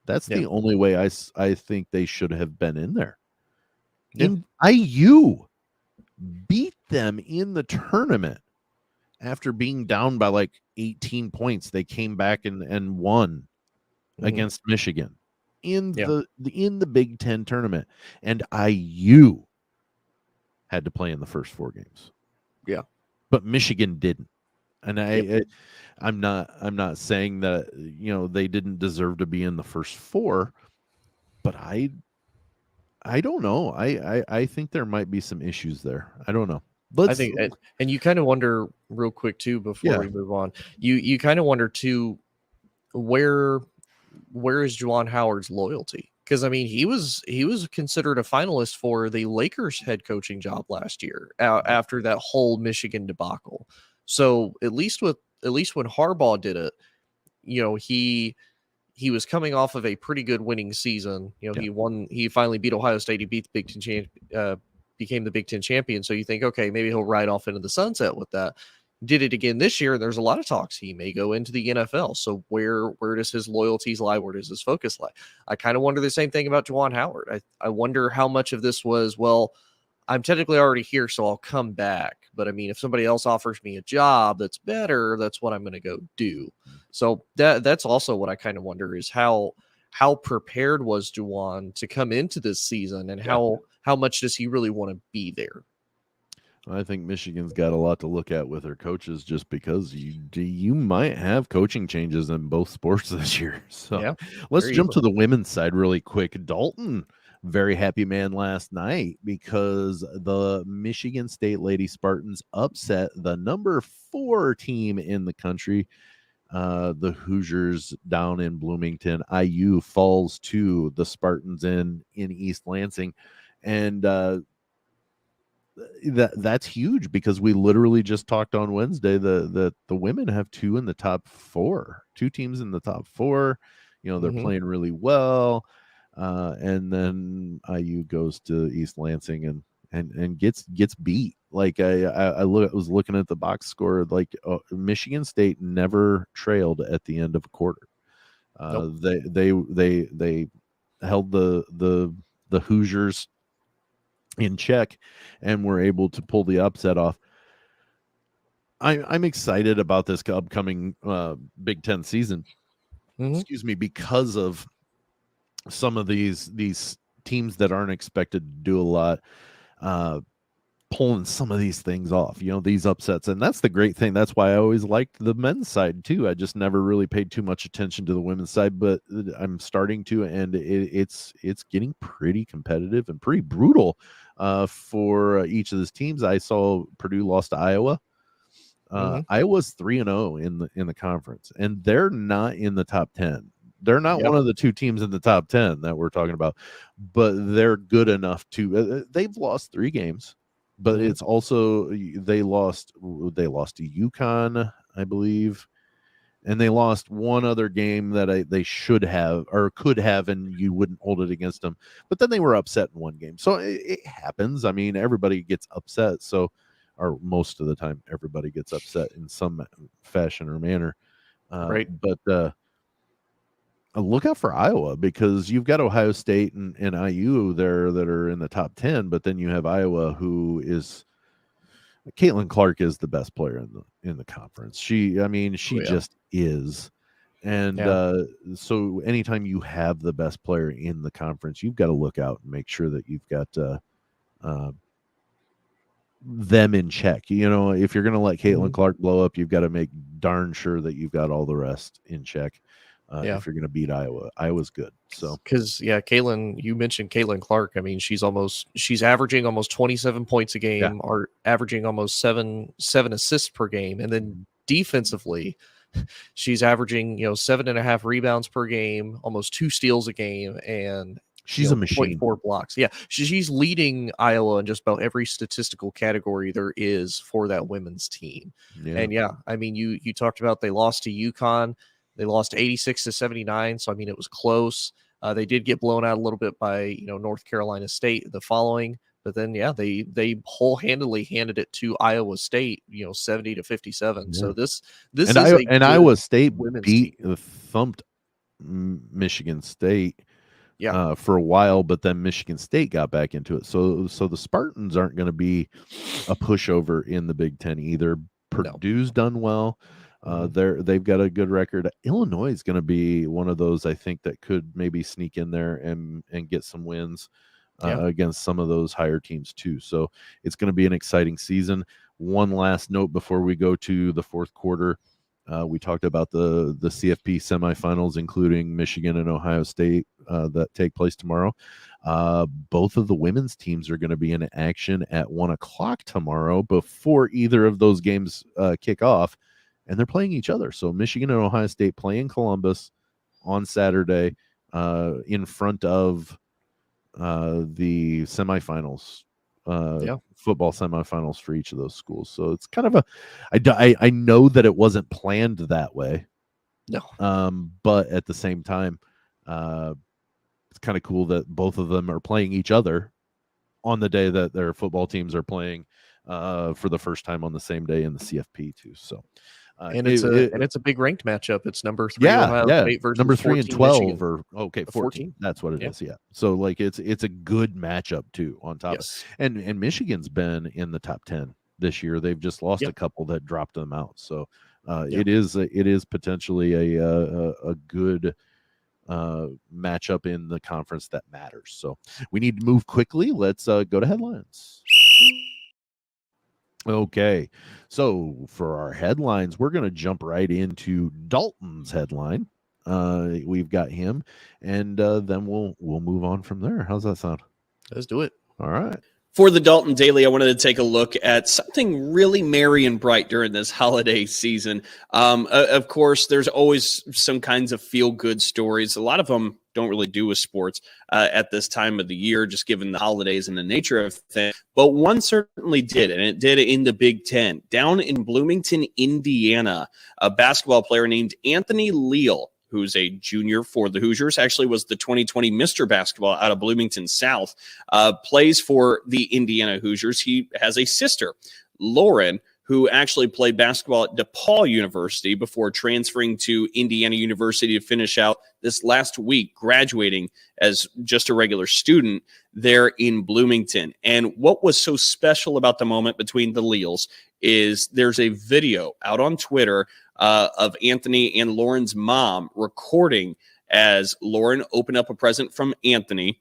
That's the only way I think they should have been in there. Yeah. IU beat them in the tournament after being down by like 18 points. They came back and won against Michigan in the Big Ten tournament, and IU had to play in the first 4 games. Yeah, but Michigan didn't. And I'm not saying that they didn't deserve to be in the first 4, but I don't know. I think there might be some issues there. I don't know. I think, and you kind of wonder real quick too before we move on. You kind of wonder too, where is Juwan Howard's loyalty? Because I mean, he was considered a finalist for the Lakers head coaching job last year after that whole Michigan debacle. So at least when Harbaugh did it, he was coming off of a pretty good winning season. He finally beat Ohio State. He beat the Big Ten became the Big Ten champion. So you think, okay, maybe he'll ride off into the sunset with that. Did it again this year. There's a lot of talks he may go into the NFL. So where does his loyalties lie? Where does his focus lie? I kind of wonder the same thing about Juwan Howard. I wonder how much of this was, well, I'm technically already here, so I'll come back. But I mean, if somebody else offers me a job that's better, that's what I'm going to go do. So that's also what I kind of wonder is how prepared was Juwan to come into this season, and how much does he really want to be there? I think Michigan's got a lot to look at with their coaches, just because you might have coaching changes in both sports this year. So let's jump to the women's side really quick. Dalton, very happy man last night because the Michigan State Lady Spartans upset the number 4 team in the country, the Hoosiers down in Bloomington. IU falls to the Spartans in East Lansing, and that's huge because we literally just talked on Wednesday that the women have 2 in the top 4, 2 teams in the top 4. They're playing really well. And then IU goes to East Lansing and gets beat. Like I was looking at the box score, like Michigan State never trailed at the end of a quarter. Nope. They held the Hoosiers in check and were able to pull the upset off. I'm excited about this upcoming Big Ten season. Excuse me, because of some of these teams that aren't expected to do a lot, pulling some of these things off, these upsets. And that's the great thing. That's why I always liked the men's side too. I just never really paid too much attention to the women's side, but I'm starting to, and it's getting pretty competitive and pretty brutal for each of these teams. I saw Purdue lost to Iowa. Iowa's 3-0 in the conference, and they're not in the top 10. They're not one of the 2 teams in the top 10 that we're talking about, but they're good enough to. They've lost 3 games, but it's also they lost to UConn, I believe, and they lost one other game that they should have or could have, and you wouldn't hold it against them. But then they were upset in one game, so it happens. I mean, everybody gets upset, so or most of the time, everybody gets upset in some fashion or manner. Right. But look out for Iowa, because you've got Ohio State and IU there that are in the top 10, but then you have Iowa, who is Caitlin Clark is the best player in the conference. She just is. And so anytime you have the best player in the conference, you've got to look out and make sure that you've got them in check. You know, if you're going to let Caitlin Clark blow up, you've got to make darn sure that you've got all the rest in check. If you're going to beat Iowa. Iowa's good. So, because Caitlin, you mentioned Caitlin Clark. I mean, she's averaging almost 27 points a game, or averaging almost seven assists per game, and then defensively, she's averaging 7.5 rebounds per game, almost 2 steals a game, and she's a machine. 0.4 blocks. Yeah, she's leading Iowa in just about every statistical category there is for that women's team. Yeah. And I mean, you talked about they lost to UConn. They lost 86-79, so I mean it was close. They did get blown out a little bit by North Carolina State the following, but then they wholehandedly handed it to Iowa State, 70-57. Yeah. So this and Iowa State thumped Michigan State for a while, but then Michigan State got back into it. So the Spartans aren't going to be a pushover in the Big Ten either. Purdue's done well. They've got a good record. Illinois is going to be one of those, I think, that could maybe sneak in there and get some wins against some of those higher teams too. So it's going to be an exciting season. One last note before we go to the fourth quarter. We talked about the CFP semifinals, including Michigan and Ohio State, that take place tomorrow. Both of the women's teams are going to be in action at 1:00 tomorrow before either of those games kick off. And they're playing each other. So Michigan and Ohio State play in Columbus on Saturday in front of the semifinals, football semifinals for each of those schools. So it's kind of I know that it wasn't planned that way. No. But at the same time, it's kind of cool that both of them are playing each other on the day that their football teams are playing for the first time on the same day in the CFP too. So. And it's a big ranked matchup. It's number 3 Ohio State versus number 3 and 12 Michigan. or 14. That's what it is. Yeah. So like it's a good matchup too on top. Yes. And Michigan's been in the top 10 this year. They've just lost a couple that dropped them out. So it is potentially a good matchup in the conference that matters. So we need to move quickly. Let's go to headlines. Okay, so for our headlines, we're going to jump right into Dalton's headline. We've got him, and then we'll move on from there. How's that sound? Let's do it. All right. For the Dalton Daily, I wanted to take a look at something really merry and bright during this holiday season. Of course, there's always some kinds of feel-good stories. A lot of them don't really do with sports at this time of the year, just given the holidays and the nature of things. But one certainly did, and it did in the Big Ten. Down in Bloomington, Indiana, a basketball player named Anthony Leal, who's a junior for the Hoosiers, actually was the 2020 Mr. Basketball out of Bloomington South, plays for the Indiana Hoosiers. He has a sister, Lauren, who actually played basketball at DePaul University before transferring to Indiana University to finish out this last week, graduating as just a regular student there in Bloomington. And what was so special about the moment between the Leals is there's a video out on Twitter of Anthony and Lauren's mom recording as Lauren opened up a present from Anthony.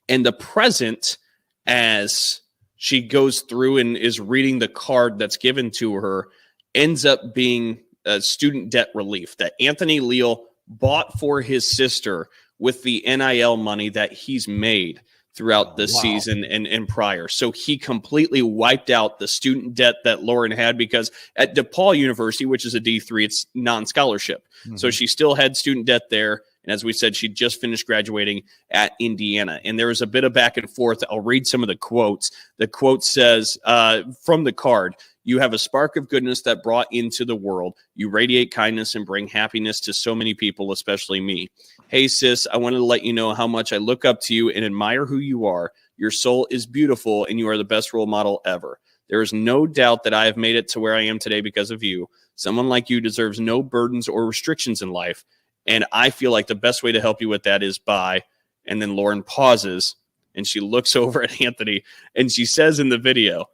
And the present, as she goes through and is reading the card that's given to her, ends up being student debt relief that Anthony Leal bought for his sister with the NIL money that he's made throughout this season and prior. So he completely wiped out the student debt that Lauren had, because at DePaul University, which is a D3, it's non-scholarship. Mm-hmm. So she still had student debt there. And as we said, she just finished graduating at Indiana. And there was a bit of back and forth. I'll read some of the quotes. The quote says from the card, You have a spark of goodness that brought into the world. You radiate kindness and bring happiness to so many people, especially me. Hey, sis, I wanted to let you know how much I look up to you and admire who you are. Your soul is beautiful, and you are the best role model ever. There is no doubt that I have made it to where I am today because of you. Someone like you deserves no burdens or restrictions in life, and I feel like the best way to help you with that is by, and then Lauren pauses, and she looks over at Anthony, and she says in the video,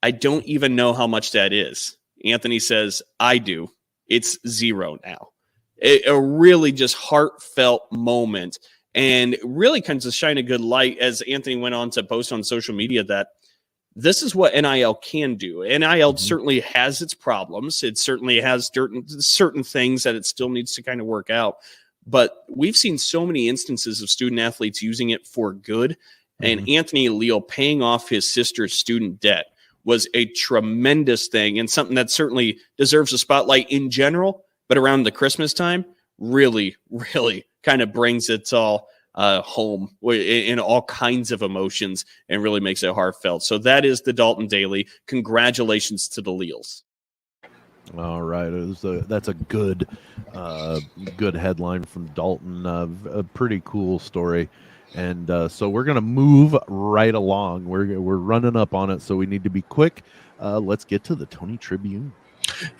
I don't even know how much that is. Anthony says, I do. It's 0 now. A really just heartfelt moment, and really kind of shine a good light as Anthony went on to post on social media that this is what NIL can do. NIL certainly has its problems. It certainly has certain things that it still needs to kind of work out. But we've seen so many instances of student athletes using it for good. And Anthony Leal paying off his sister's student debt was a tremendous thing, and something that certainly deserves a spotlight in general. But around the Christmas time, really, really kind of brings it all home in all kinds of emotions and really makes it heartfelt. So that is the Dalton Daily. Congratulations to the Leals. All right, that's a good headline from Dalton. A pretty cool story, and so we're gonna move right along. We're running up on it, so we need to be quick. Let's get to the Tony Tribune.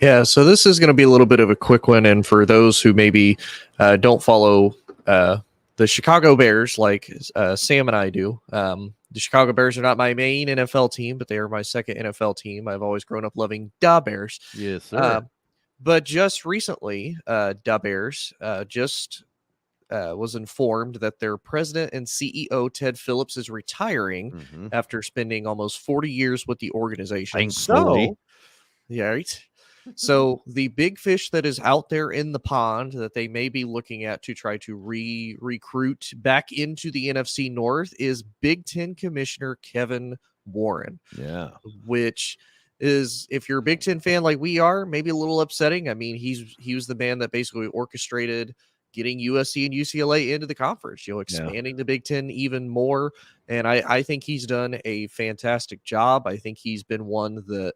Yeah, so this is going to be a little bit of a quick one, and for those who maybe don't follow the Chicago Bears like Sam and I do, the Chicago Bears are not my main NFL team, but they are my second NFL team. I've always grown up loving Da Bears. Yes, sir. But just recently, Da Bears was informed that their president and CEO, Ted Phillips, is retiring after spending almost 40 years with the organization. Thankfully. Yeah, right. So the big fish that is out there in the pond that they may be looking at to try to recruit back into the NFC North is Big Ten Commissioner Kevin Warren. Yeah. Which is, if you're a Big Ten fan like we are, maybe a little upsetting. I mean, he was the man that basically orchestrated getting USC and UCLA into the conference, expanding the Big Ten even more. And I think he's done a fantastic job. I think he's been one that,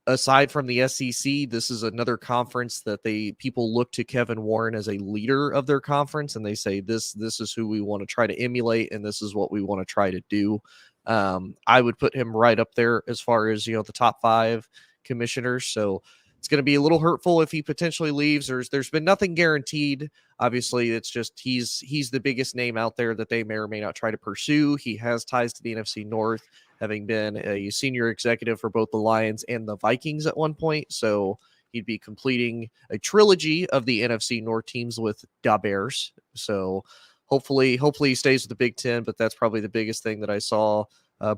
aside from the SEC, this is another conference that people look to Kevin Warren as a leader of their conference, and they say this is who we want to try to emulate, and this is what we want to try to do. I would put him right up there as far as the top 5 commissioners. So it's going to be a little hurtful if he potentially leaves. There's been nothing guaranteed. Obviously, it's just he's the biggest name out there that they may or may not try to pursue. He has ties to the NFC North, having been a senior executive for both the Lions and the Vikings at one point. So he'd be completing a trilogy of the NFC North teams with Da Bears. So hopefully he stays with the Big Ten, but that's probably the biggest thing that I saw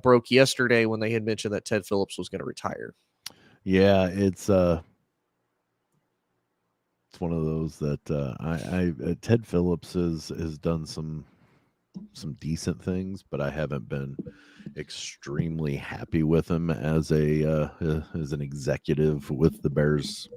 broke yesterday when they had mentioned that Ted Phillips was going to retire. Yeah, it's one of those that Ted Phillips has done some decent things, but I haven't been extremely happy with him as an executive with the Bears.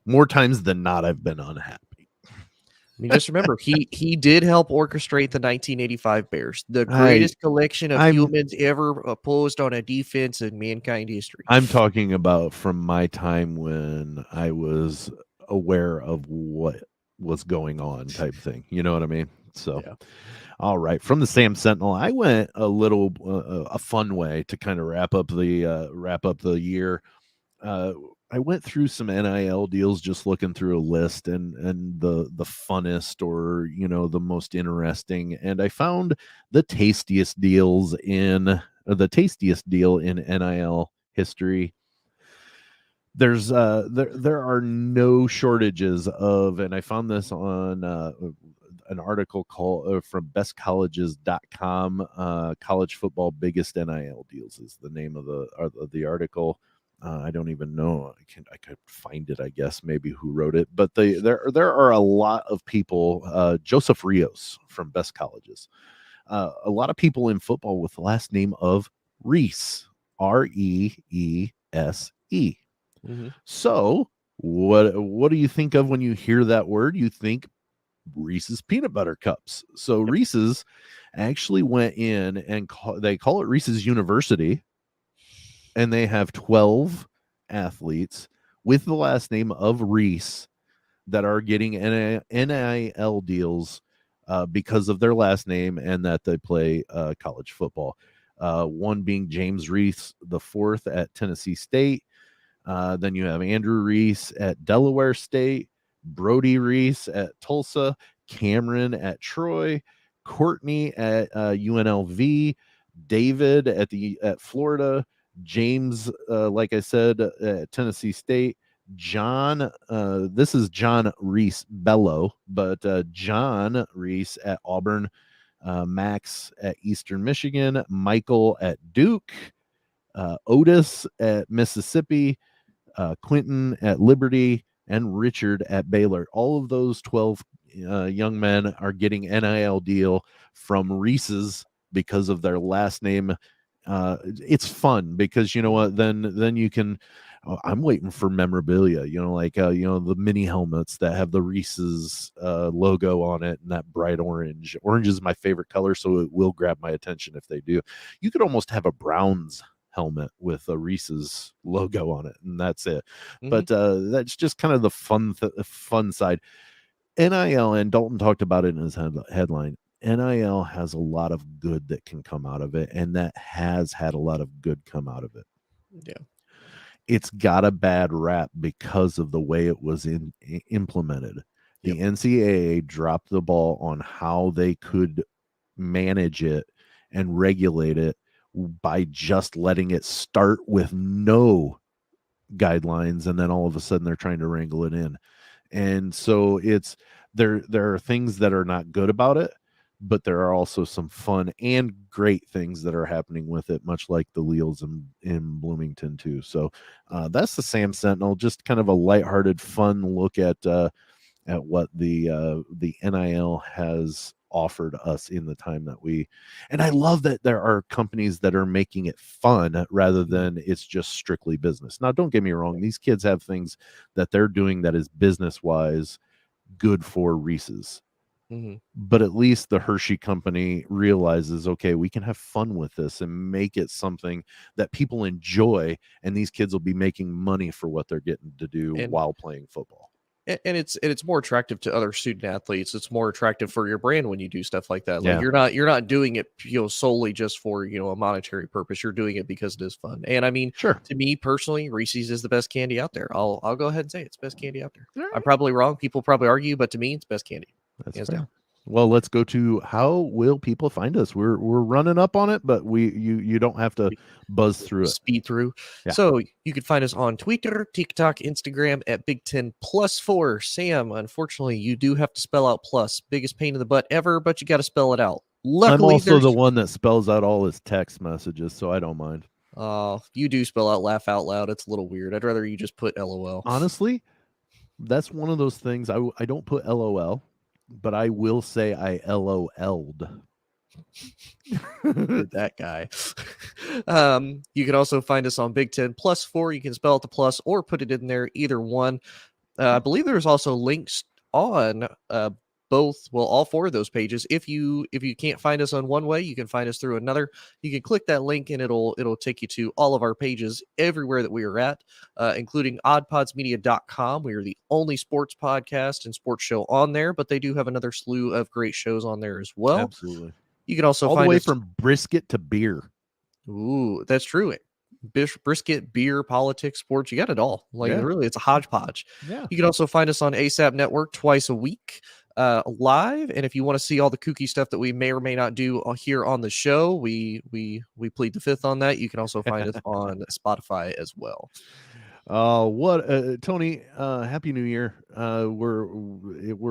More times than not, I've been unhappy. I mean, just remember, he did help orchestrate the 1985 Bears, the greatest collection of humans ever opposed on a defense in mankind history. I'm talking about from my time when I was aware of what was going on, type thing. You know what I mean? So, yeah. All right. From the Sam Sentinel, I went a little a fun way to kind of wrap up the year. I went through some NIL deals, just looking through a list and the funnest or the most interesting, and I found the tastiest deal in NIL history. There's there are no shortages of, and I found this on an article called from bestcolleges.com. College football biggest NIL deals is the name of the article. I don't even know. I could find it, I guess, maybe who wrote it. But there are a lot of people. Joseph Rios from Best Colleges. A lot of people in football with the last name of Reese, Reese. Mm-hmm. So what do you think of when you hear that word? You think Reese's peanut butter cups. So yep. Reese's actually went in and they call it Reese's University. And they have 12 athletes with the last name of Reese that are getting NIL deals because of their last name and that they play college football. One being James Reese the fourth at Tennessee State. Then you have Andrew Reese at Delaware State, Brody Reese at Tulsa, Cameron at Troy, Courtney at UNLV, David at Florida, James, like I said, at Tennessee State, John, this is John Reese Bello, but John Reese at Auburn, Max at Eastern Michigan, Michael at Duke, Otis at Mississippi, Quentin at Liberty, and Richard at Baylor. All of those 12 young men are getting NIL deal from Reese's because of their last name. It's fun because you know what? Then you can. I'm waiting for memorabilia. Like the mini helmets that have the Reese's logo on it and that bright orange. Orange is my favorite color, so it will grab my attention if they do. You could almost have a Browns helmet with a Reese's logo on it, and that's it. Mm-hmm. But that's just kind of the fun side. NIL, and Dalton talked about it in his headline. NIL has a lot of good that can come out of it, and that has had a lot of good come out of it. Yeah. It's got a bad rap because of the way it was implemented. The NCAA dropped the ball on how they could manage it and regulate it by just letting it start with no guidelines, and then all of a sudden they're trying to wrangle it in. And so there are things that are not good about it, but there are also some fun and great things that are happening with it, much like the Leals in Bloomington too. So that's the Sam Sentinel, just kind of a lighthearted, fun look at what the NIL has offered us in the time that and I love that there are companies that are making it fun rather than it's just strictly business. Now, don't get me wrong. These kids have things that they're doing that is business wise good for Reese's. Mm-hmm. But at least the Hershey company realizes, okay, we can have fun with this and make it something that people enjoy, and these kids will be making money for what they're getting to do while playing football. And it's more attractive to other student athletes. It's more attractive for your brand when you do stuff like that. Like you're not doing it solely just for a monetary purpose. You're doing it because it is fun. And I mean, sure. To me personally, Reese's is the best candy out there. I'll go ahead and say it's the best candy out there. Right. I'm probably wrong. People probably argue, but to me, it's best candy. That's fair. Well, let's go to how will people find us? We're running up on it, but you don't have to buzz through it. Speed through. Yeah. So you can find us on Twitter, TikTok, Instagram at Big 10 Plus 4. Sam, unfortunately, you do have to spell out plus. Biggest pain in the butt ever, but you got to spell it out. Luckily, I'm also the one that spells out all his text messages, so I don't mind. You do spell out laugh out loud. It's a little weird. I'd rather you just put LOL. Honestly, that's one of those things. I don't put LOL. But I will say I LOL'd. That guy. You can also find us on Big 10 Plus 4. You can spell out the plus or put it in there, either one. I believe there's also links on all four of those pages. If you can't find us on one way, you can find us through another. You can click that link and it'll take you to all of our pages everywhere that we are at, including oddpodsmedia.com. We are the only sports podcast and sports show on there, but they do have another slew of great shows on there as well. Absolutely. You can also find the way from brisket to beer. Ooh, that's true. Brisket, beer, politics, sports, you got it all. Really, it's a hodgepodge. Yeah. You can also find us on ASAP Network twice a week. Live, and if you want to see all the kooky stuff that we may or may not do here on the show, we plead the fifth on that. You can also find us on Spotify as well. Tony, happy New Year. We're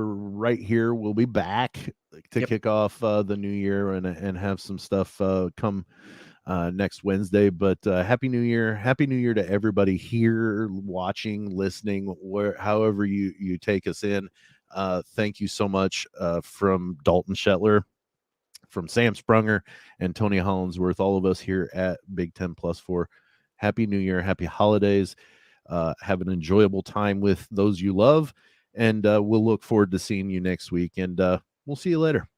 right here. We'll be back to kick off the new year and have some stuff come next Wednesday. But happy New Year to everybody here watching, listening, however you take us in. Thank you so much from Dalton Shetler, from Sam Sprunger, and Tony Hollinsworth, all of us here at Big 10 Plus 4. Happy New Year, happy holidays. Have an enjoyable time with those you love, and we'll look forward to seeing you next week, and we'll see you later.